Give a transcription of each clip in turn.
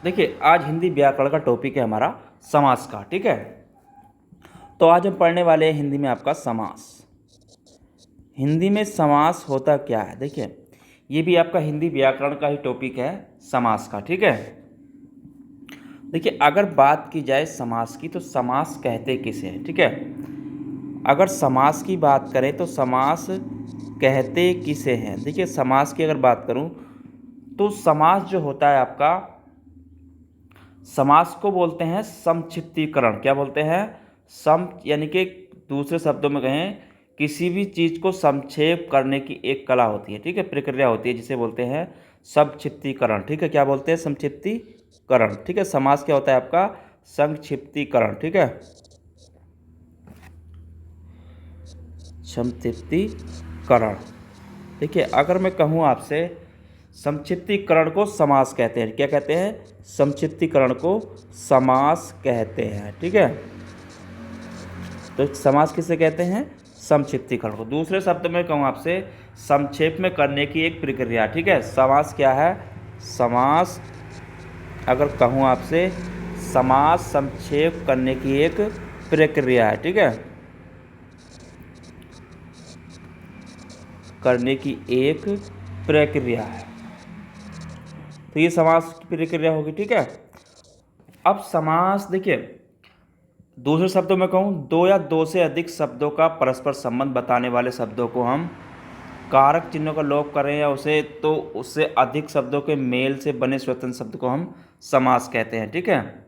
देखिए आज हिंदी व्याकरण का टॉपिक है हमारा समास का। ठीक है, तो आज हम पढ़ने वाले हैं हिंदी में आपका समास। हिंदी में समास होता क्या है, देखिए ये भी आपका हिंदी व्याकरण का ही टॉपिक है, समास का। ठीक है, देखिए अगर बात की जाए समास की तो समास कहते किसे हैं। ठीक है, अगर समास की बात करें तो समास कहते किसे हैं। देखिए समास की अगर बात करूं तो समास जो होता है आपका, समास को बोलते हैं संक्षिप्तीकरण। क्या बोलते हैं? सम यानी कि दूसरे शब्दों में कहें, किसी भी चीज़ को संक्षेप करने की एक कला होती है। ठीक है, प्रक्रिया होती है जिसे बोलते हैं संक्षिप्तीकरण। ठीक है, क्या बोलते हैं? संक्षिप्तीकरण। ठीक है, समास क्या होता है आपका? संक्षिप्तीकरण। ठीक है, संक्षिप्तीकरण। देखिए अगर मैं कहूँ आपसे, संक्षिप्तीकरण को समास कहते हैं। क्या कहते हैं? संक्षिप्तीकरण को समास कहते हैं। ठीक है, तो समास किसे कहते हैं? संक्षिप्तीकरण को। दूसरे शब्द में कहूँ आपसे, संक्षेप में करने की एक प्रक्रिया। ठीक है, समास क्या है? समास अगर कहूँ आपसे, समास संक्षेप करने की एक प्रक्रिया है। ठीक है, करने की एक प्रक्रिया है, तो ये समास की प्रक्रिया होगी। ठीक है, अब समास देखिए दूसरे शब्दों में कहूँ, दो या दो से अधिक शब्दों का परस्पर संबंध बताने वाले शब्दों को हम कारक चिन्हों का लोप करें या उसे, तो उससे अधिक शब्दों के मेल से बने स्वतंत्र शब्द को हम समास कहते हैं। ठीक है,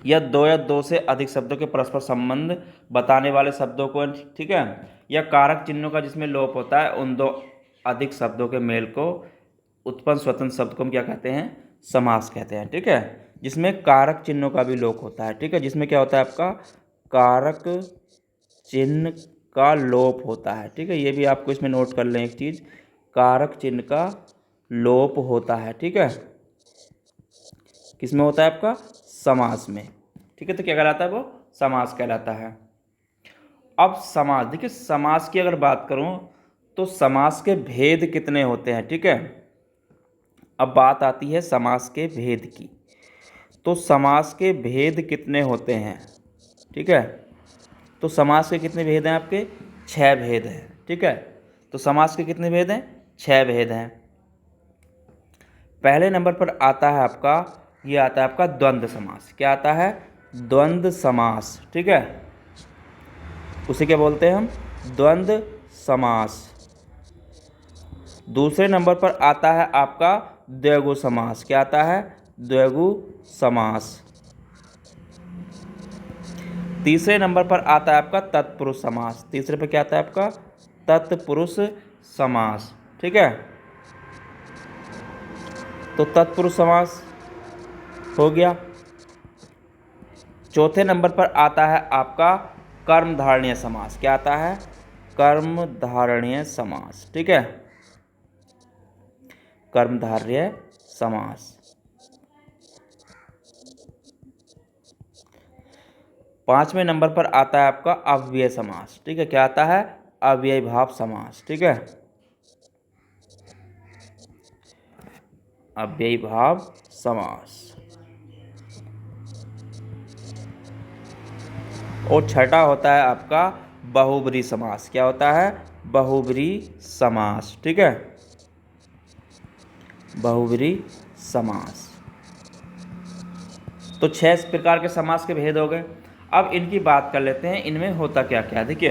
या दो से अधिक शब्दों के परस्पर संबंध बताने वाले शब्दों को, ठीक है, या कारक चिन्हों का जिसमें लोप होता है, उन दो अधिक शब्दों के मेल को उत्पन्न स्वतंत्र शब्द को हम क्या कहते हैं? समास कहते हैं। ठीक है, जिसमें कारक चिन्हों का भी लोप होता है। ठीक है, जिसमें क्या होता है आपका? कारक चिन्ह का लोप होता है। ठीक है, ये भी आपको इसमें नोट कर लें एक चीज़, कारक चिन्ह का लोप होता है। ठीक है, किसमें होता है आपका? समास में। ठीक है, तो क्या कहलाता है वो? समास कहलाता है। अब समास, देखिए समास की अगर बात करूं तो समास के भेद कितने होते हैं। ठीक है, अब बात आती है समास के भेद की, तो समास के भेद कितने होते हैं? ठीक है, तो समास के कितने भेद हैं आपके? 6 भेद हैं। ठीक है, तो समास के कितने भेद हैं? 6 भेद हैं। पहले नंबर पर आता है आपका, ये आता है आपका द्वंद्व समास। क्या आता है? द्वंद्व समास। ठीक है, उसे क्या बोलते हैं हम? द्वंद्व समास। दूसरे नंबर पर आता है आपका द्विगु समास। क्या आता है? द्विगु समास। तीसरे नंबर पर आता है आपका तत्पुरुष समास। तीसरे पर क्या आता है आपका? तत्पुरुष समास। ठीक है, तो तत्पुरुष समास हो गया। चौथे नंबर पर आता है आपका कर्मधारणीय समास। क्या आता है? कर्मधारणीय समास। ठीक है, कर्मधारय समास। पांचवें नंबर पर आता है आपका अव्यय समास। ठीक है, क्या आता है? अव्यय भाव समास। ठीक है, अव्यय भाव समास। और छठा होता है आपका बहुब्री समास। क्या होता है? बहुब्री समास। ठीक है, बहुब्री समास। तो 6 प्रकार के समास के भेद हो गए। अब इनकी बात कर लेते हैं, इनमें होता क्या क्या। देखिए,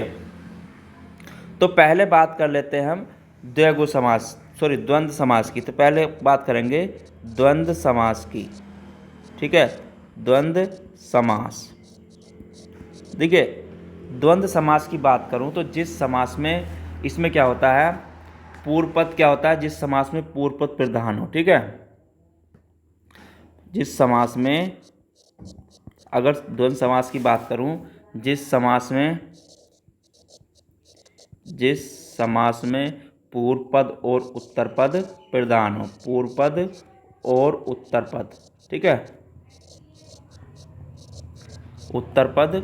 तो पहले बात कर लेते हैं हम द्विगु समास, सॉरी द्वंद्व समास की। तो पहले बात करेंगे द्वंद्व समास की। ठीक है, द्वंद्व समास। देखिए द्वंद्व समास की बात करूं तो जिस समास में, इसमें क्या होता है? पूर्व पद क्या होता है? जिस समास में पूर्व पद प्रधान हो। ठीक है, जिस समास में, अगर द्वंद्व समास की बात करूं, जिस समास में पूर्व पद और उत्तर पद प्रधान हो। पूर्व पद और उत्तर पद। ठीक है, उत्तर पद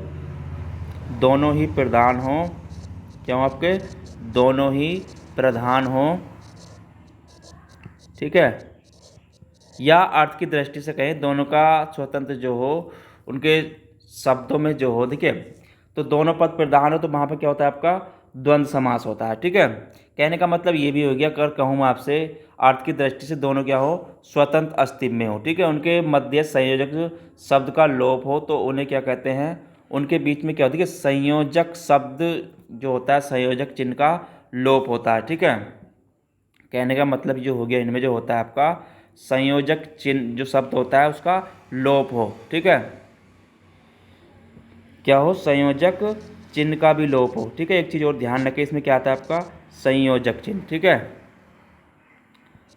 दोनों ही प्रधान हो। क्यों? आपके दोनों ही प्रधान हो। ठीक है, या अर्थ की दृष्टि से कहें, दोनों का स्वतंत्र जो हो, उनके शब्दों में जो हो, देखिए तो दोनों पद प्रधान हो तो वहाँ पर क्या होता है आपका द्वंद्व समास होता है। ठीक है, कहने का मतलब ये भी हो गया, अगर कहूँ मैं आपसे अर्थ की दृष्टि से दोनों क्या हो, स्वतंत्र अस्तित्व में हो। ठीक है, उनके मध्य संयोजक शब्द का लोप हो तो उन्हें क्या कहते हैं, उनके बीच में क्या होती है कि संयोजक शब्द जो होता है, संयोजक चिन्ह का लोप होता है। ठीक है, कहने का मतलब जो हो गया, इनमें जो होता है आपका संयोजक चिन्ह जो शब्द होता है उसका लोप हो। ठीक है, क्या हो, संयोजक चिन्ह का भी लोप हो। ठीक है, एक चीज़ और ध्यान रखें, इसमें क्या आता है आपका संयोजक चिन्ह। ठीक है,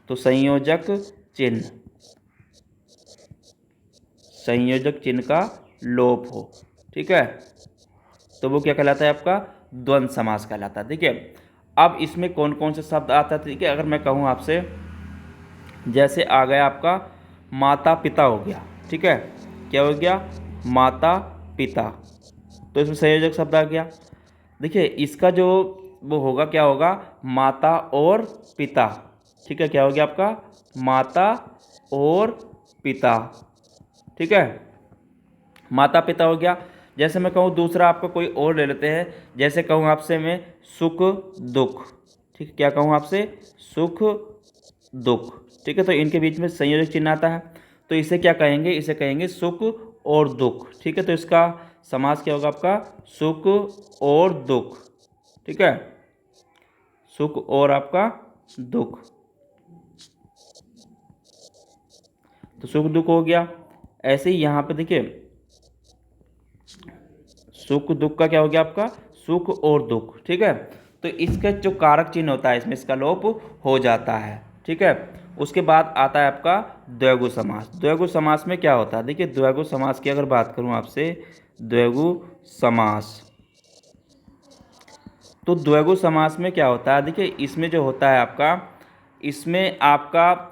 तो संयोजक चिन्ह, संयोजक चिन्ह का लोप हो। ठीक है, तो वो क्या कहलाता है आपका द्वंद्व समास कहलाता है। ठीक है, अब इसमें कौन कौन से शब्द आता है, ठीक है, अगर मैं कहूँ आपसे, जैसे आ गया आपका माता पिता हो गया। ठीक है, क्या हो गया, माता पिता, तो इसमें संयोजक शब्द आ गया। देखिए इसका जो वो होगा, क्या होगा, माता और पिता। ठीक है, क्या हो गया आपका माता और पिता। ठीक है, माता पिता हो गया। जैसे मैं कहूँ दूसरा आपका कोई और ले लेते हैं, जैसे कहूँ आपसे मैं सुख दुख। ठीक है, क्या कहूँ आपसे सुख दुख। ठीक है, तो इनके बीच में संयोजक चिन्ह आता है, तो इसे क्या कहेंगे, इसे कहेंगे सुख और दुख। ठीक है, तो इसका समास क्या होगा आपका सुख और दुख। ठीक है, सुख और आपका दुख, तो सुख दुख हो गया। ऐसे ही यहाँ पे देखिए सुख दुख का क्या हो गया आपका सुख और दुख। ठीक है, तो इसका जो कारक चिन्ह होता है इसमें इसका लोप हो जाता है। ठीक है, उसके बाद आता है आपका द्विगु समास। द्विगु समास में क्या होता है, देखिए द्विगु समास की अगर बात करूं आपसे, द्विगु समास, तो द्विगु समास में क्या होता है, देखिए इसमें जो होता है आपका, इसमें आपका,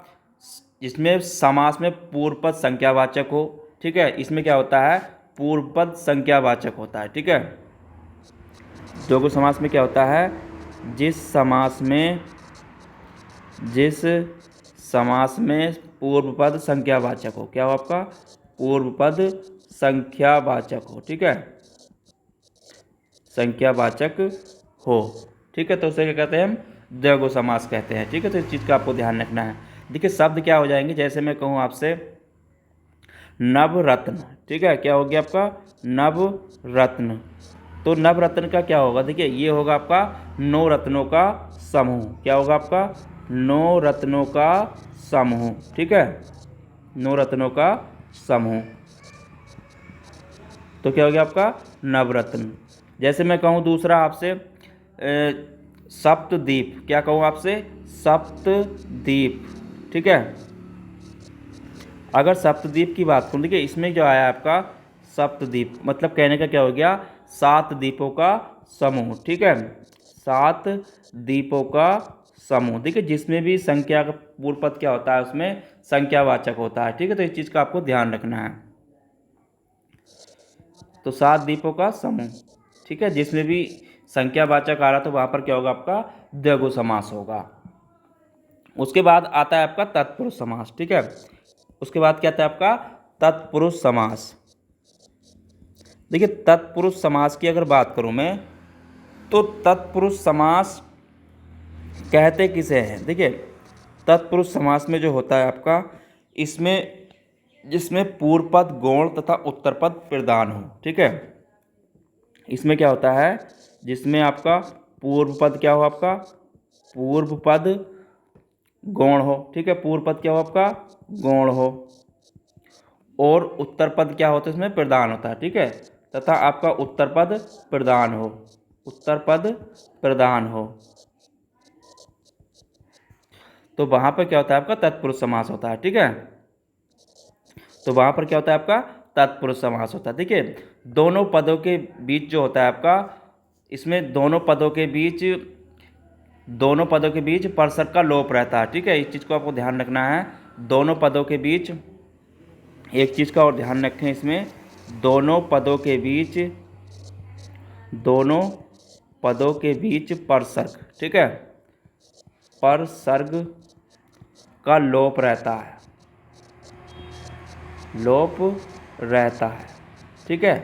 इसमें समास में पूर्व पद संख्यावाचक हो। ठीक है, इसमें क्या होता है पूर्व पद संख्यावाचक होता है। ठीक है, द्विगु समास में क्या होता है, जिस समास में, जिस समास में पूर्व पद संख्यावाचक हो, क्या हो आपका पूर्व पद संख्यावाचक हो। ठीक है, संख्यावाचक हो। ठीक है, तो उसे क्या कहते हैं हम द्विगु समास कहते हैं। ठीक है, तो इस चीज़ का आपको ध्यान रखना है। देखिए शब्द क्या हो जाएंगे, जैसे मैं कहूँ आपसे नवरत्न। ठीक है, क्या हो गया आपका नवरत्न, तो नवरत्न का क्या होगा, देखिए ये होगा आपका नौ रत्नों का समूह। क्या होगा आपका नौ रत्नों का समूह। ठीक है, नौ रत्नों का समूह, तो क्या हो गया आपका नवरत्न। जैसे मैं कहूँ दूसरा आपसे सप्तद्वीप। क्या कहूँ आपसे सप्तद्वीप। ठीक है, अगर सप्तद्वीप की बात करूँ, देखिए इसमें जो आया आपका सप्तद्वीप, मतलब कहने का क्या हो गया सात द्वीपों का समूह। ठीक है, सात द्वीपों का समूह। देखिए जिसमें भी संख्या का पूर्व पद क्या होता है उसमें संख्यावाचक होता है। ठीक है, तो इस चीज़ का आपको ध्यान रखना है। तो सात द्वीपों का समूह। ठीक है, जिसमें भी संख्यावाचक आ रहा तो वहाँ पर क्या होगा आपका द्विगु समास होगा। उसके बाद आता है आपका तत्पुरुष समास। ठीक है, उसके बाद क्या आता है आपका तत्पुरुष समास। देखिए तत्पुरुष समास की अगर बात करूं मैं, तो तत्पुरुष समास कहते किसे हैं, देखिए तत्पुरुष समास में जो होता है आपका, इसमें जिसमें पूर्व पद गौण तथा उत्तर पद प्रधान हो। ठीक है, इसमें क्या होता है जिसमें आपका पूर्व पद क्या हो, आपका पूर्व पद गौण हो। ठीक है, पूर्व पद क्या हो आपका गौण हो, और उत्तर पद क्या होता है इसमें प्रधान होता है। ठीक है, तथा आपका उत्तर पद प्रधान हो, उत्तर पद प्रधान हो, तो वहां पर क्या होता है आपका तत्पुरुष समास होता है। ठीक है, तो वहां पर क्या होता है आपका तत्पुरुष समास होता है। देखिए दोनों पदों के बीच जो होता है आपका, इसमें दोनों पदों के बीच, दोनों पदों के बीच परसर का लोप रहता है। ठीक है, इस चीज़ को आपको ध्यान रखना है। दोनों पदों के बीच, एक चीज़ का और ध्यान रखें इसमें, दोनों पदों के बीच, दोनों पदों के बीच परसर्ग। ठीक है, परसर्ग का लोप रहता है। लोप रहता है। ठीक है,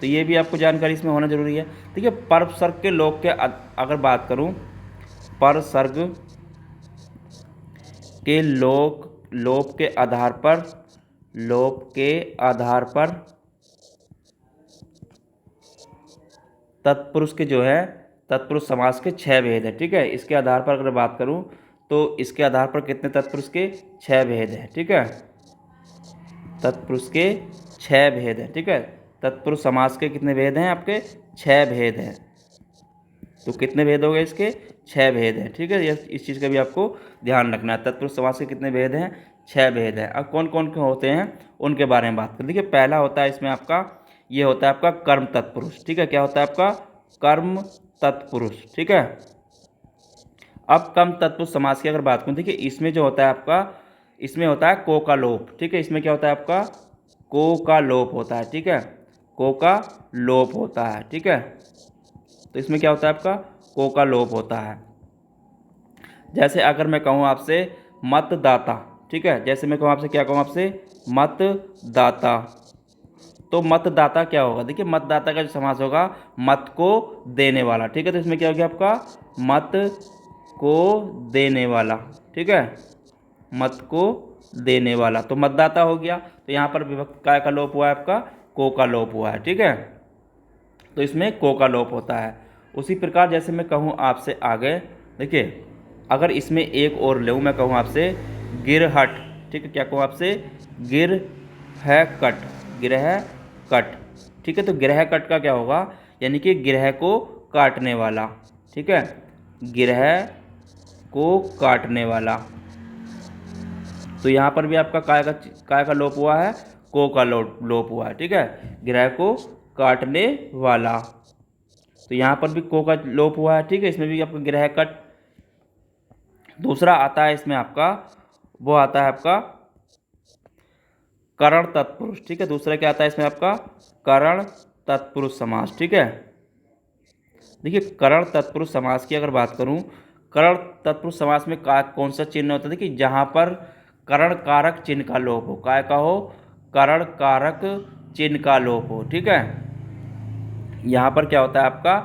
तो ये भी आपको जानकारी इसमें होना जरूरी है। ठीक है, परसर्ग के लोप के अगर बात करूं, परसर्ग के लोप के आधार पर, लोप के आधार पर तत्पुरुष के जो है तत्पुरुष समास के 6 भेद हैं। ठीक है, इसके आधार पर अगर बात करूं तो इसके आधार पर कितने तत्पुरुष के 6 भेद हैं। ठीक है, तत्पुरुष के 6 भेद हैं। ठीक है, तत्पुरुष समास के कितने भेद हैं आपके? 6 भेद हैं। तो कितने भेद हो गए इसके? 6 भेद हैं। ठीक है, ये इस चीज़ का भी आपको ध्यान रखना है। तत्पुरुष समास के कितने भेद हैं? 6 भेद हैं। अब कौन कौन के होते हैं उनके बारे में बात करें। देखिए, पहला होता है इसमें आपका, ये होता है आपका कर्म तत्पुरुष। ठीक है, क्या होता है आपका? कर्म तत्पुरुष। ठीक है, अब कर्म तत्पुरुष समास की अगर बात करूँ, देखिए इसमें जो होता है आपका, इसमें होता है को का लोप। ठीक है, इसमें क्या होता है आपका? को का लोप होता है। ठीक है, को का लोप होता है। ठीक है, तो इसमें क्या होता है आपका? को का लोप होता है। जैसे अगर मैं कहूँ आपसे मतदाता, ठीक है, जैसे मैं कहूँ आपसे, क्या कहूँ आपसे? मतदाता, तो मतदाता क्या होगा? देखिए, मतदाता का जो समास होगा, मत को देने वाला। ठीक है, तो इसमें क्या हो गया आपका? मत को देने वाला। ठीक है, मत को देने वाला, तो मतदाता हो गया। तो यहाँ पर विभक्त काय का लोप हुआ है आपका? को का लोप हुआ है। ठीक है, तो इसमें को का लोप होता है। उसी प्रकार जैसे मैं कहूँ आपसे आगे, देखिए अगर इसमें एक और लूँ, मैं कहूँ आपसे गिरहट। ठीक है, क्या कहूँ आपसे? गिरहकट, गिरहकट। ठीक है, तो गिरहकट का क्या होगा? यानी कि गिरह को काटने वाला। ठीक है, गिरह को काटने वाला। तो यहाँ पर भी आपका काय का लोप हुआ है, को का लोप हुआ है। ठीक है, गिरह को काटने वाला, तो यहाँ पर भी को का लोप हुआ है। ठीक है, इसमें भी आपका गिरह कट। दूसरा आता है इसमें आपका, वो आता है आपका करण तत्पुरुष। ठीक है, दूसरा क्या आता है इसमें आपका? करण तत्पुरुष समास। ठीक है, देखिए करण तत्पुरुष समास की अगर बात करूं, करण तत्पुरुष समास में कौन सा चिन्ह होता है? देखिए, जहां पर करण कारक चिन्ह का लोप हो, काय का हो? करण कारक चिन्ह का लोप हो। ठीक है, यहां पर क्या होता है आपका?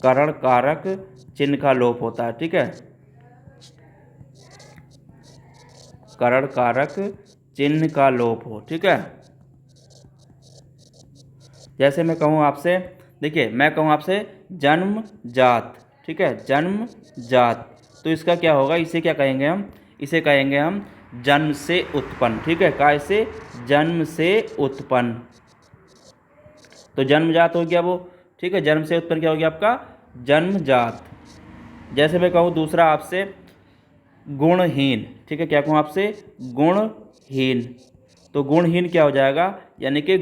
करण कारक चिन्ह का लोप होता है। ठीक है, करण कारक चिन्ह का लोप हो। ठीक है, जैसे मैं कहूँ आपसे, देखिए मैं कहूँ आपसे जन्म जात। ठीक है, जन्म जात, तो इसका क्या होगा? इसे क्या कहेंगे हम? इसे कहेंगे हम जन्म से उत्पन्न। ठीक है, काय से? जन्म से उत्पन्न, तो जन्मजात हो गया वो। ठीक है, जन्म से उत्पन्न क्या हो गया आपका? जन्मजात। जैसे मैं कहूँ दूसरा आपसे गुणहीन। ठीक है, क्या कहूँ आपसे? गुणहीन, तो गुणहीन क्या हो जाएगा? यानी कि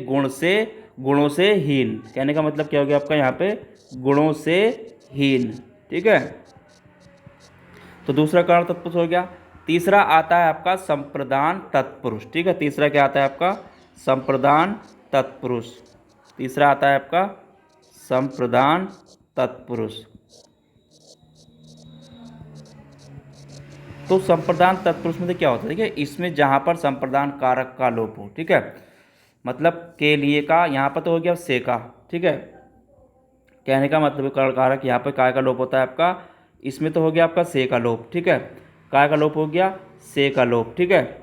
गुणों से हीन। कहने का मतलब क्या हो गया आपका यहाँ पे? गुणों से हीन। ठीक है, तो दूसरा कारण तत्पुरुष हो गया। तीसरा आता है आपका संप्रदान तत्पुरुष। ठीक है, तीसरा क्या आता है आपका? संप्रदान तत्पुरुष। तीसरा आता है आपका संप्रदान तत्पुरुष। तो संप्रदान तत्पुरुष में क्या होता है? देखिए, इसमें जहां पर संप्रदान कारक का लोप हो। ठीक है, मतलब के लिए का, यहाँ पर तो हो गया से का। ठीक है, कहने का मतलब करण कारक, यहाँ पर काय का लोप होता है आपका, इसमें तो हो गया आपका से का लोप। ठीक है, काय का लोप हो गया, से का लोप। ठीक है,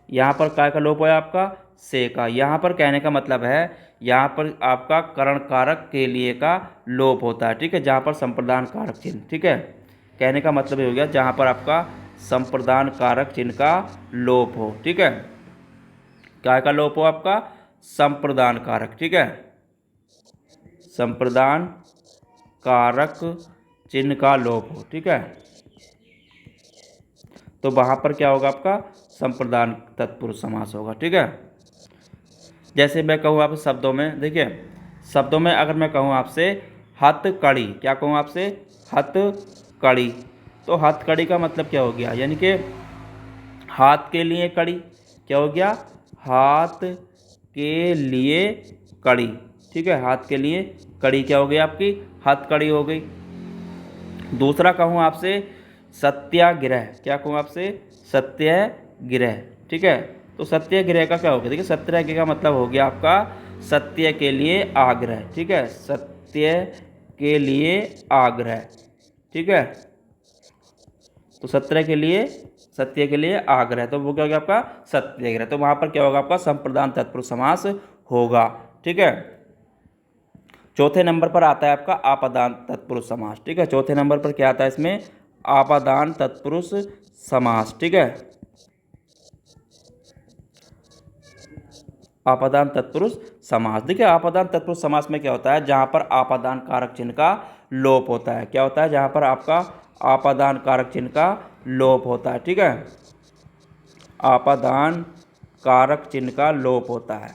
यहाँ पर काय का लोप होया आपका, से का। यहाँ पर कहने का मतलब है, यहाँ पर आपका करण कारक के लिए का लोप होता है। ठीक है, जहाँ पर संप्रदान कारक चिन्ह। ठीक है, कहने का मतलब ये हो गया, जहाँ पर आपका संप्रदान कारक चिन्ह का लोप हो। ठीक है, काय का लोप हो आपका? संप्रदान कारक। ठीक है, संप्रदान कारक चिन्ह का लोप हो। ठीक है, तो वहाँ पर क्या होगा आपका? संप्रदान तत्पुरुष समास होगा। ठीक है, जैसे मैं कहूँ आपसे शब्दों में, देखिए शब्दों में अगर मैं कहूँ आपसे हथकड़ी, क्या कहूँ आपसे? हथकड़ी, तो हथकड़ी का मतलब क्या हो गया? यानी कि हाथ के लिए कड़ी। क्या हो गया? हाथ के लिए कड़ी। ठीक है, हाथ के लिए कड़ी क्या हो गई आपकी? हथकड़ी हो गई। दूसरा कहूँ आपसे सत्याग्रह, क्या कहूँ आपसे? सत्याग्रह। सत्याग्रह, ठीक है। तो सत्याग्रह का क्या हो गया, देखिए सत्याग्रह का मतलब हो गया आपका सत्य के लिए आग्रह, ठीक है, सत्य के लिए आग्रह, ठीक है। तो सत्य के लिए आग्रह, तो वो क्या हो गया आपका सत्याग्रह। तो वहाँ पर क्या होगा आपका संप्रदान तत्पुरुष समास होगा, ठीक है। चौथे नंबर पर आता है आपका आपादान तत्पुरुष समास, ठीक है। चौथे नंबर पर क्या आता है इसमें, आपादान तत्पुरुष समास, ठीक है। आपादान तत्पुरुष समास, देखिए आपादान तत्पुरुष समास में क्या होता है, जहाँ पर आपादान कारक चिन्ह का लोप होता है। क्या होता है, जहाँ पर आपका आपादान कारक चिन्ह का लोप होता है, ठीक है। आपादान कारक चिन्ह का लोप होता है,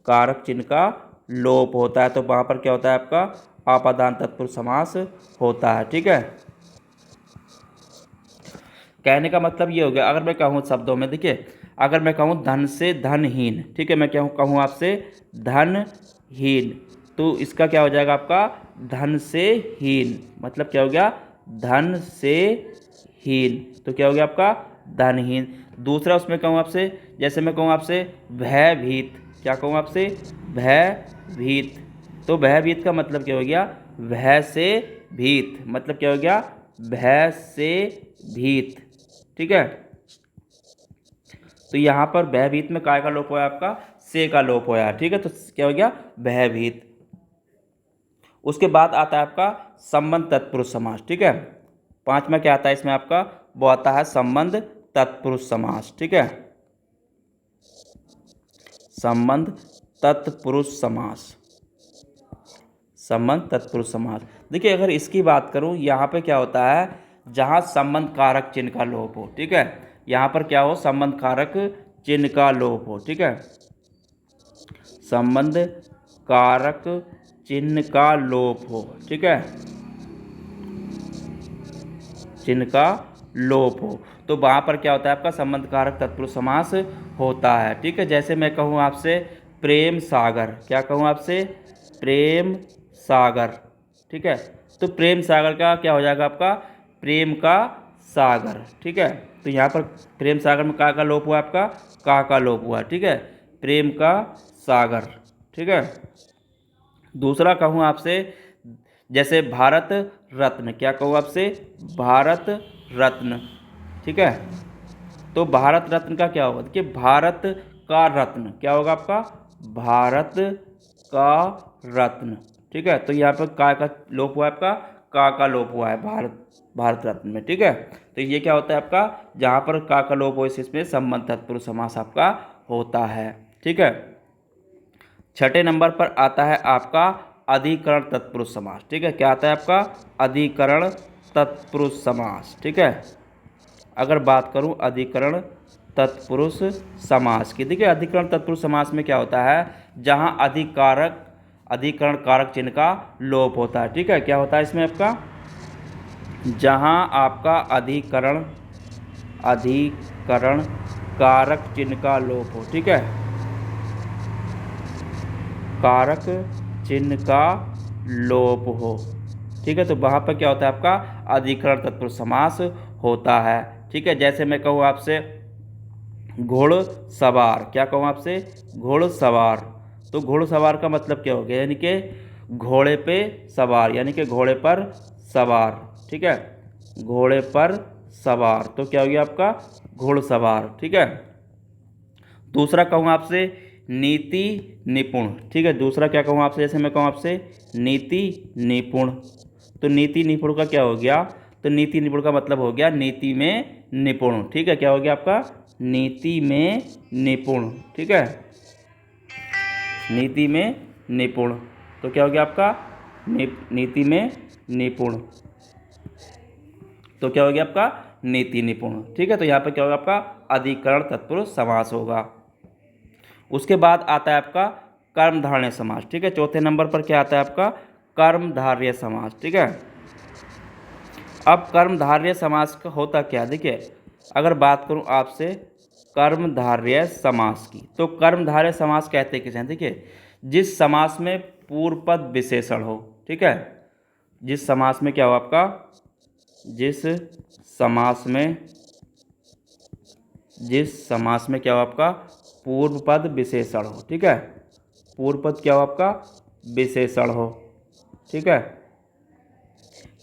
कारक चिन्ह का लोप होता है, तो वहाँ पर क्या होता है आपका आपादान तत्पुरुष समास होता है, ठीक है। कहने का मतलब ये हो गया, अगर मैं कहूँ शब्दों में, देखिए अगर मैं कहूँ धन से धनहीन, ठीक है, मैं क्या कहूँ आपसे धनहीन, तो इसका क्या हो जाएगा आपका धन से हीन, मतलब क्या हो गया धन से हीन, तो क्या हो गया आपका धनहीन। दूसरा उसमें कहूँ आपसे, जैसे मैं कहूँ आपसे भयभीत, क्या कहूँ आपसे भयभीत, तो भयभीत का मतलब क्या हो गया भय से भीत, मतलब क्या हो गया भय से भीत, ठीक है। तो यहाँ पर भयभीत में काय का लोप होया आपका से का लोप होया, ठीक है, तो क्या हो गया भयभीत। उसके बाद आता है आपका संबंध तत्पुरुष समास, ठीक है। पांचवा क्या आता है इसमें आपका, वो आता है संबंध तत्पुरुष समास, ठीक है, संबंध तत्पुरुष समास, संबंध तत्पुरुष समास। देखिए अगर इसकी बात करूं, यहाँ पे क्या होता है, जहाँ संबंध कारक चिन्ह का लोप हो, ठीक है, यहाँ पर क्या हो संबंध कारक चिन्ह का लोप हो, ठीक है, संबंध कारक चिन्ह का लोप हो, ठीक है, चिन्ह का लोप हो, तो वहाँ पर क्या होता है आपका संबंध कारक तत्पुरुष समास होता है, ठीक है। जैसे मैं कहूँ आपसे प्रेम सागर, क्या कहूँ आपसे प्रेम सागर, ठीक है, तो प्रेम सागर का क्या हो जाएगा आपका प्रेम का सागर, ठीक है। तो यहाँ पर प्रेम सागर में का लोप हुआ आपका का लोप हुआ, ठीक है, प्रेम का सागर, ठीक है। दूसरा कहूँ आपसे, जैसे भारत रत्न, क्या कहूँ आपसे भारत रत्न, ठीक है, तो भारत रत्न का क्या होगा, देखिए भारत का रत्न क्या होगा आपका भारत का रत्न, ठीक है, तो यहाँ पर का लोप हुआ है आपका का लोप हुआ है भारत रत्न में, ठीक है। तो ये क्या होता है आपका, जहाँ पर का लोप हो इसमें संबंध तत्पुरुष समास आपका होता है, ठीक है। छठे नंबर पर आता है आपका अधिकरण तत्पुरुष समास, ठीक है, क्या आता है आपका अधिकरण तत्पुरुष समास, ठीक है। अगर बात करूं अधिकरण तत्पुरुष समास की, देखिए अधिकरण तत्पुरुष समास में क्या होता है, जहां अधिकरण कारक चिन्ह का लोप होता है, ठीक है, क्या होता है इसमें आपका जहां आपका अधिकरण कारक चिन्ह का लोप हो, ठीक है, कारक चिन्ह का लोप हो, ठीक है, तो वहाँ पर क्या होता है आपका अधिकरण तत्पुरुष समास होता है, ठीक है। जैसे मैं कहूँ आपसे घोड़सवार, क्या कहूँ आपसे घोड़सवार, तो घोड़सवार का मतलब क्या हो गया, यानी कि घोड़े पे सवार, यानी कि घोड़े पर सवार, ठीक है, घोड़े पर सवार, तो क्या हो गया आपका घोड़सवार, ठीक है। दूसरा कहूँ आपसे नीति निपुण, ठीक है, दूसरा क्या कहूँ आपसे, जैसे मैं कहूँ आपसे नीति निपुण, तो नीति निपुण का क्या हो गया, तो नीति निपुण का मतलब हो गया नीति में निपुण, ठीक है, क्या हो गया आपका नीति में निपुण, ठीक है, नीति में निपुण, तो क्या हो गया आपका नीति में निपुण, तो क्या हो गया आपका नीति निपुण, ठीक है। तो यहाँ पर क्या होगा आपका अधिकरण तत्पुरुष समास होगा। उसके बाद आता है आपका कर्मधारय समास, ठीक है, चौथे नंबर पर क्या आता है आपका कर्मधारय समास, ठीक है। अब कर्मधारय समास का होता क्या, देखिए अगर बात करूं आपसे कर्मधारय समास की, तो कर्मधारय समास कहते किसे हैं, देखिए जिस समास में पूर्व पद विशेषण हो, ठीक है, जिस समास में क्या हो आपका जिस समास में, जिस समास में क्या हो आपका पूर्व पद विशेषण हो, ठीक है, पूर्व पद क्या हो आपका विशेषण हो, ठीक है,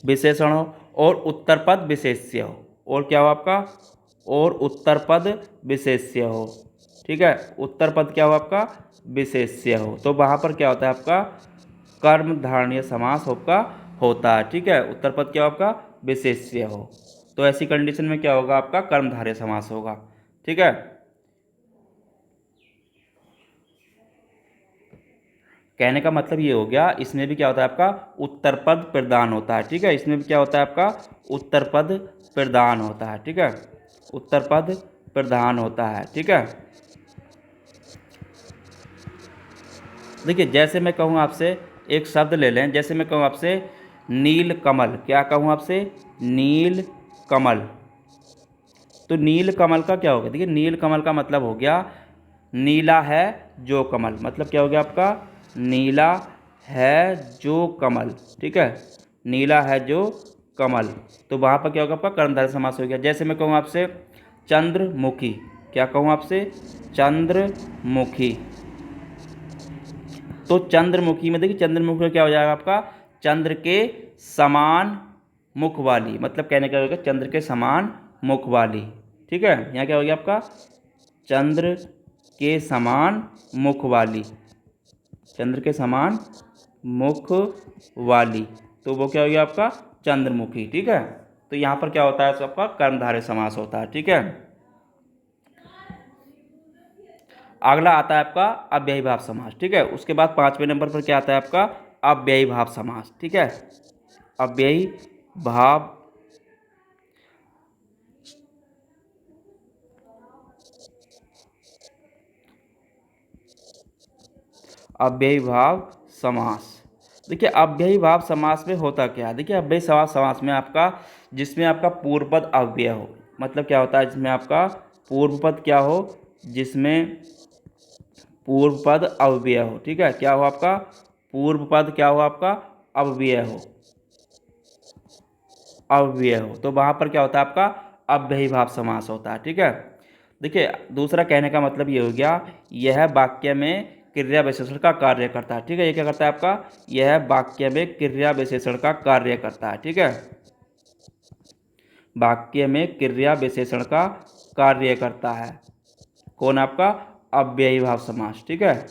विशेषण हो और उत्तर पद विशेष्य हो, और क्या हो आपका और उत्तर पद विशेष्य हो, ठीक है, उत्तर पद क्या हो आपका विशेष्य हो, तो वहाँ पर क्या होता है आपका कर्मधारय समास आपका होता है, ठीक है, उत्तर पद क्या हो आपका विशेष्य हो, तो ऐसी कंडीशन में क्या होगा आपका कर्मधारय समास होगा, ठीक है। कहने का मतलब ये हो गया, इसमें भी क्या होता है आपका उत्तर पद प्रदान होता है, ठीक है, इसमें भी क्या होता है आपका उत्तर पद प्रदान होता है, ठीक है, उत्तर पद प्रदान होता है, ठीक है। देखिए जैसे मैं कहूँ आपसे एक शब्द ले लें, जैसे मैं कहूँ आपसे नील कमल, क्या कहूँ आपसे नील कमल, तो नील कमल का क्या हो गया, देखिए नील कमल का मतलब हो गया नीला है जो कमल, मतलब क्या हो गया आपका नीला है जो कमल, ठीक है, नीला है जो कमल, तो वहाँ पर क्या होगा आपका कर्मधारय समास हो गया। जैसे मैं कहूँ आपसे चंद्रमुखी, क्या कहूँ आपसे चंद्रमुखी, तो चंद्रमुखी में देखिए चंद्रमुखी में क्या हो जाएगा आपका चंद्र के समान मुख वाली, मतलब कहने का होगा चंद्र के समान मुख वाली, ठीक है, यहाँ क्या हो गया आपका चंद्र के समान मुख वाली, चंद्र के समान मुख वाली, तो वो क्या हो गया आपका चंद्रमुखी, ठीक है, तो यहाँ पर क्या होता है सबका कर्मधारय समास होता है, ठीक है। अगला आता है आपका अव्ययी भाव समास, ठीक है, उसके बाद 5वें नंबर पर क्या आता है आपका अव्ययी भाव समास, ठीक है, अव्ययी भाव अव्ययी भाव समास। देखिए अव्ययी भाव समास में होता क्या है, देखिए अव्ययी समास में आपका जिसमें आपका पूर्व पद अव्यय हो, मतलब क्या होता है जिसमें आपका पूर्व पद क्या हो, जिसमें पूर्व पद अव्यय हो, ठीक है, क्या हो आपका पूर्व पद क्या हो आपका अव्यय हो, अव्यय हो, तो वहाँ पर क्या होता है आपका अव्ययी भाव समास होता है, ठीक है। देखिए दूसरा कहने का मतलब ये हो गया यह वाक्य में क्रिया विशेषण का कार्य करता है, ठीक है, ये क्या करता है आपका यह वाक्य में क्रिया विशेषण का कार्य करता है, ठीक है, वाक्य में क्रिया विशेषण का कार्य करता है, कौन आपका अव्ययी भाव समास, ठीक है।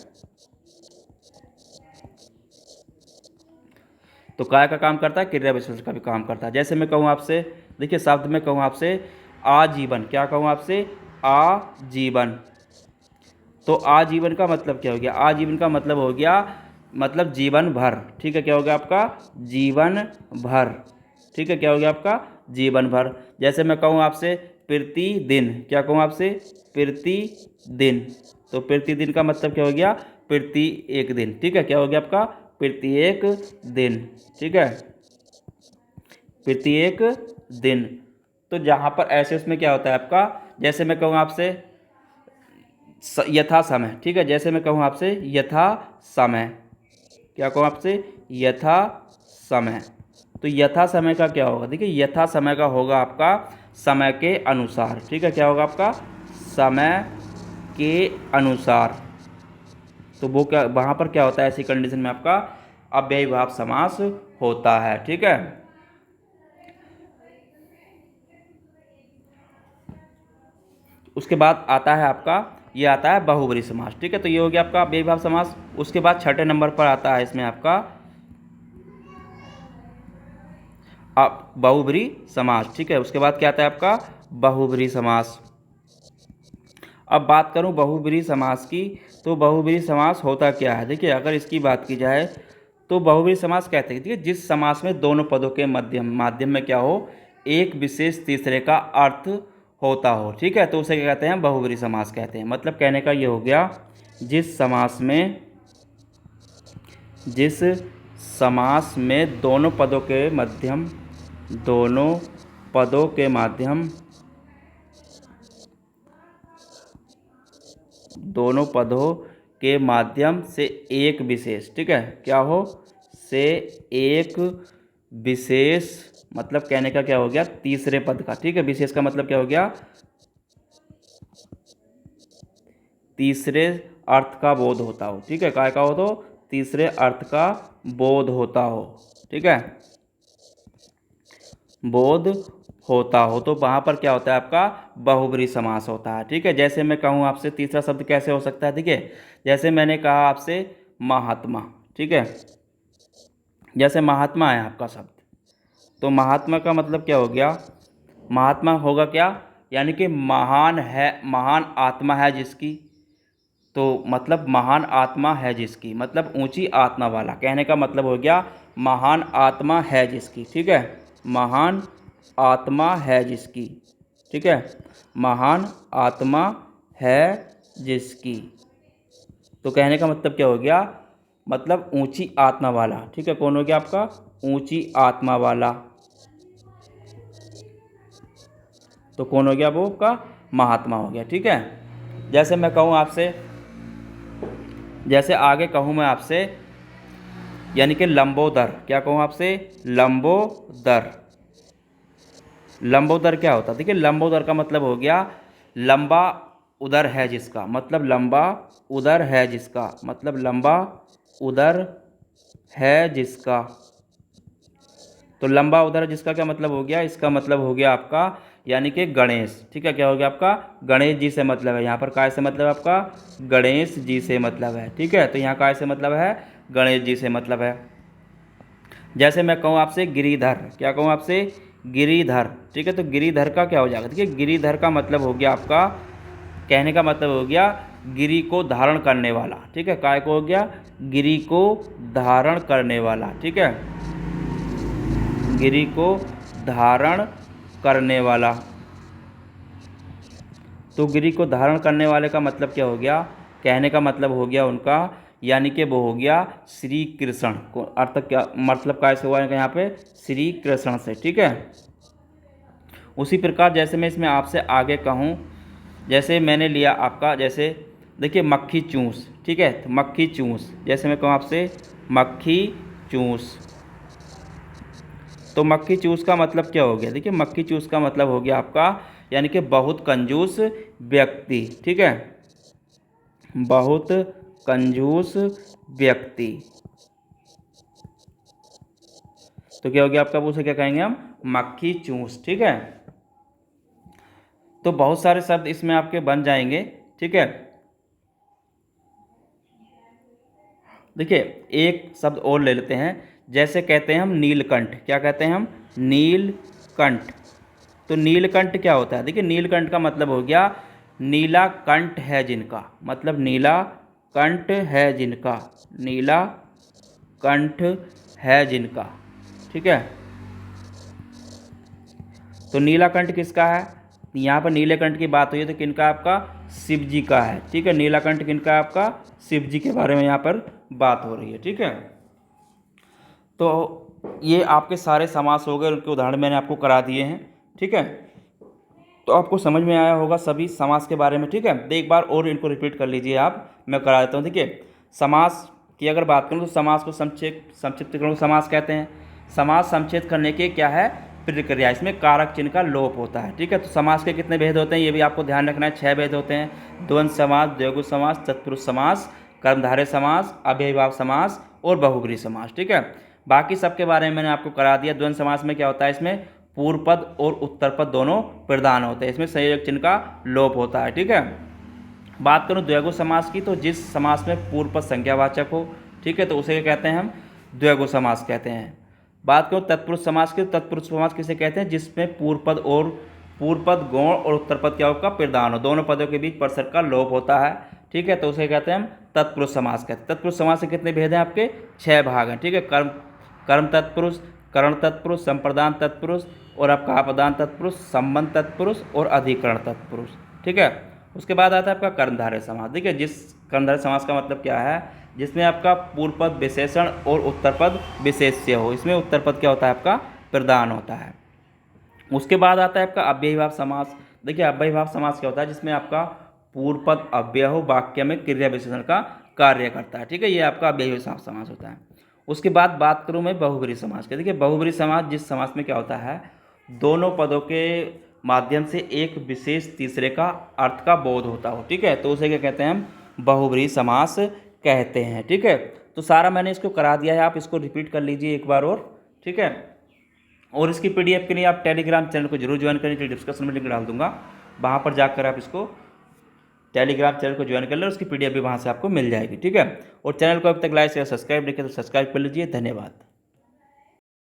तो काय का काम करता है क्रिया विशेषण का भी काम करता है। जैसे मैं कहूँ आपसे देखिए शब्द में कहूँ आपसे आजीवन, क्या कहूँ आपसे आजीवन, तो आजीवन का मतलब क्या हो गया आजीवन का मतलब हो गया मतलब जीवन भर, ठीक है, क्या हो गया आपका जीवन भर, ठीक है, क्या हो गया आपका जीवन भर। जैसे मैं कहूँ आपसे प्रतिदिन, क्या कहूँ आपसे प्रतिदिन, तो प्रतिदिन का मतलब क्या हो गया प्रति एक दिन, ठीक है, क्या हो गया आपका प्रति एक दिन, ठीक है, प्रति एक दिन। तो जहाँ पर ऐसे उसमें क्या होता है आपका जैसे मैं कहूँ आपसे यथा समय, ठीक है, जैसे मैं कहूँ आपसे यथा समय, क्या कहूँ आपसे यथा समय, तो यथा समय का क्या होगा देखिए यथा समय का होगा आपका समय के अनुसार, ठीक है, क्या होगा आपका समय के अनुसार, तो वो क्या वहाँ पर क्या होता है ऐसी कंडीशन में आपका अव्ययी भाव समास होता है, ठीक है। उसके बाद आता है आपका ये आता है बहुब्रीहि समास, ठीक है, तो ये हो गया आपका अव्ययी भाव समास। उसके बाद 6ठे नंबर पर आता है इसमें आपका बहुब्रीहि समास, ठीक है, उसके बाद क्या आता है आपका बहुब्रीहि समास। अब बात करूं बहुब्रीहि समास की, तो बहुब्रीहि समास होता क्या है देखिए अगर इसकी बात की जाए तो बहुब्रीहि समास कहते हैं देखिए जिस समास में दोनों पदों के माध्यम में क्या हो एक विशेष तीसरे का अर्थ होता हो, ठीक है, तो उसे क्या कहते हैं बहुब्रीहि समास कहते हैं। मतलब कहने का ये हो गया जिस समास में दोनों पदों के माध्यम से एक विशेष, ठीक है, क्या हो से एक विशेष मतलब कहने का क्या हो गया, तीसरे पद का। ठीक है, विशेष का मतलब क्या हो गया, तीसरे अर्थ का बोध होता हो। ठीक है, काय का हो तो तीसरे अर्थ का बोध होता हो। ठीक है, बोध होता हो, तो वहाँ पर क्या होता है आपका बहुब्रीहि समास होता है। ठीक है, जैसे मैं कहूँ आपसे तीसरा शब्द कैसे हो सकता है, ठीक है, जैसे मैंने कहा आपसे महात्मा। ठीक है, जैसे महात्मा है आपका शब्द, तो महात्मा का मतलब क्या हो गया, महात्मा होगा क्या, यानी कि महान है, महान आत्मा है जिसकी, तो मतलब महान आत्मा है जिसकी, मतलब ऊंची आत्मा वाला, कहने का मतलब हो गया महान आत्मा है जिसकी। ठीक है, महान आत्मा है जिसकी। ठीक है, महान आत्मा है जिसकी, तो कहने का मतलब क्या हो गया, मतलब ऊंची आत्मा वाला। ठीक है, कौन हो गया आपका ऊंची आत्मा वाला, तो कौन हो गया वो आपका महात्मा हो गया। ठीक है, जैसे मैं कहूँ आपसे, जैसे आगे कहूँ मैं आपसे, यानी कि लंबोदर, क्या कहूँ आपसे, लंबोदर। लंबोदर क्या होता है, देखिए लंबोदर का मतलब हो गया लंबा उदर है जिसका, मतलब लंबा उदर है जिसका, मतलब लंबा उदर है जिसका, तो लंबा उदर जिसका क्या मतलब हो गया, इसका मतलब हो गया आपका यानी कि गणेश। ठीक है, क्या हो गया आपका गणेश जी से मतलब है, यहाँ पर काय से मतलब है आपका गणेश जी से मतलब है। ठीक है, तो यहाँ काय से मतलब है गणेश जी से मतलब है। जैसे मैं कहूँ आपसे गिरिधर, क्या कहूँ आपसे गिरिधर। ठीक है, तो गिरिधर का क्या हो जाएगा, देखिए गिरिधर का मतलब हो गया आपका, कहने का मतलब हो गया गिरी को धारण करने वाला। ठीक है, काय को हो गया गिरी को धारण करने वाला। ठीक है, गिरी को धारण करने वाला, तो गिरी को धारण करने वाले का मतलब क्या हो गया, कहने का मतलब हो गया उनका, यानी कि वो हो गया श्री कृष्ण को, अर्थ क्या मतलब कैसे हुआ है यहाँ पे श्री कृष्ण से। ठीक है, उसी प्रकार जैसे मैं इसमें आपसे आगे कहूँ, जैसे मैंने लिया आपका, जैसे देखिए मक्खी चूस। ठीक है, तो मक्खी चूस, जैसे मैं कहूँ आपसे मक्खी चूस, तो मक्खी चूस का मतलब क्या हो गया, देखिए मक्खी चूस का मतलब हो गया आपका यानी कि बहुत कंजूस व्यक्ति। ठीक है, बहुत कंजूस व्यक्ति, तो क्या हो गया आपका, उसे क्या कहेंगे हम मक्खी चूस। ठीक है, तो बहुत सारे शब्द इसमें आपके बन जाएंगे। ठीक है, देखिए एक शब्द और ले लेते हैं, जैसे कहते हैं हम नीलकंठ, क्या कहते हैं हम नीलकंठ, तो नीलकंठ क्या होता है, देखिए नीलकंठ का मतलब हो गया नीला कंठ है जिनका, मतलब नीला कंठ है जिनका, नीला कंठ है जिनका। ठीक है, तो नीलाकंठ किसका है, यहाँ पर नीलकंठ की बात हुई है तो किनका आपका शिव जी का है। ठीक है, नीलाकंठ किनका आपका शिव जी के बारे में यहाँ पर बात हो रही है। ठीक है, तो ये आपके सारे समास हो गए, उनके उदाहरण मैंने आपको करा दिए हैं। ठीक है, तो आपको समझ में आया होगा सभी समास के बारे में। ठीक है, तो एक बार और इनको रिपीट कर लीजिए आप, मैं करा देता हूँ। देखिए समास की अगर बात करूँ तो समास को संक्षिप्त करूँ समास कहते हैं। समास संक्षेप करने के क्या है प्रक्रिया, इसमें कारक चिन्ह का लोप होता है। ठीक है, तो समास के कितने भेद होते हैं ये भी आपको ध्यान रखना है, 6 भेद होते हैं, द्वंद्व समास, द्विगु समास, तत्पुरुष समास, कर्मधारय समास, अव्ययीभाव समास और बहुब्रीहि समास। ठीक है, बाकी सबके बारे में मैंने आपको करा दिया। द्वंद्व समास में क्या होता है, इसमें पूर्व पद और उत्तर पद दोनों प्रधान होते हैं, इसमें संयोजक चिन्ह का लोप होता है। ठीक है, बात करूँ द्विगु समास की, तो जिस समास में पूर्व पद संज्ञावाचक हो, ठीक है, तो उसे क्या कहते हैं हम द्विगु समास कहते हैं। बात करो तत्पुरुष समास की, तत्पुरुष समास किसे कहते हैं, जिसमें पूर्व पद गौण और उत्तर पद क्या होगा प्रधान हो, दोनों पदों के बीच परसर का लोप होता है। ठीक है, तो उसे कहते हैं हम तत्पुरुष समास कहते हैं। तत्पुरुष समास के कितने भेद हैं आपके 6 भाग हैं। ठीक है, कर्म तत्पुरुष, करण तत्पुरुष, संप्रदान तत्पुरुष और आपका आपदान तत्पुरुष, संबंध तत्पुरुष और अधिकरण तत्पुरुष। ठीक है, उसके बाद आता है आपका कर्मधारय समास। देखिए जिस कर्मधारय समास का मतलब क्या है, जिसमें आपका पूर्व पद विशेषण और उत्तर पद विशेष्य हो, इसमें उत्तर पद क्या होता है आपका प्रधान होता है। उसके बाद आता है आपका अव्ययीभाव समास। देखिए अव्ययीभाव समास क्या होता है, जिसमें आपका पूर्व पद अव्यय हो, वाक्य में क्रिया विशेषण का कार्य करता है। ठीक है, ये आपका अव्ययीभाव समास होता है। उसके बाद बात करूँ मैं बहुब्रीहि समास की। देखिए बहुब्रीहि समास जिस समास में क्या होता है, दोनों पदों के माध्यम से एक विशेष तीसरे का अर्थ का बोध होता हो, ठीक है, तो उसे क्या कहते हैं, हम बहुब्रीहि समास कहते हैं, ठीक है। तो सारा मैंने इसको करा दिया है, आप इसको रिपीट कर लीजिए एक बार और, ठीक है। और इसकी पीडीएफ के लिए आप टेलीग्राम चैनल को जरूर ज्वाइन करें, डिस्क्रिप्शन में लिंक डाल दूंगा, वहाँ पर जाकर आप इसको टेलीग्राम चैनल को ज्वाइन कर लें, उसकी पीडीएफ भी वहाँ से आपको मिल जाएगी, ठीक है। और चैनल को अब तक लाइक शेयर सब्सक्राइब नहीं किया तो सब्सक्राइब कर लीजिए। धन्यवाद।